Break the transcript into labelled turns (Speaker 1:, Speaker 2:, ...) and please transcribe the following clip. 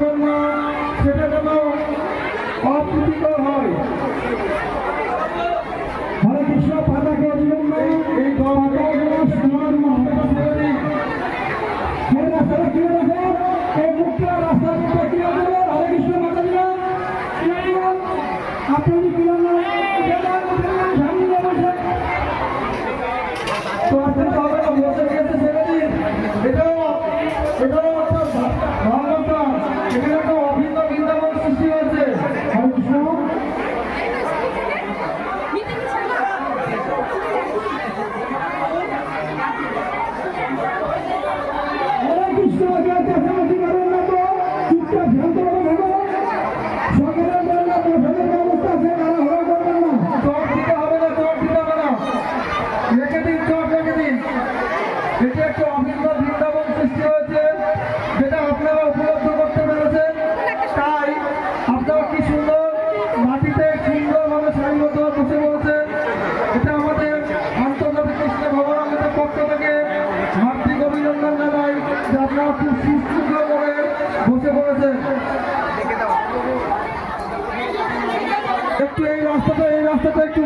Speaker 1: করবেন না, সেটা যেন অপ্রীতিকর হয়। হরে কৃষ্ণ, পাতাকে জীবন নেই, এই রাস্তাটা কিনে রাখে, এই মুখটা রাস্তার মধ্যে কিনে দেবে। হরে কৃষ্ণ, মাতা দিলাম, আপনি কিনে তো আসতে হবে না, বসে গেছে ছেড়ে দিন। এটাও একটা ভালোবাসা, এখানে একটা অভিন্ন বৃন্দাবন সৃষ্টি হয়েছে। হরে কৃষ্ণ। এটি একটা অভিন্ন বৃন্দাবন সৃষ্টি হয়েছে, যেটা আপনারা উপলব্ধ করতে পেরেছেন। তাই আপনারা কি সুন্দর মাটিতে সুন্দরভাবে সারিবদ্ধ বসে পড়েছেন। এটা আমাদের আন্তর্জাতিক কৃষ্ণ ভগবানের পক্ষ থেকে হার্দিক অভিনন্দন জানাই যে আপনারা খুব সুস্থ করে বসে পড়েছেন। একটু এই রাস্তাটা একটু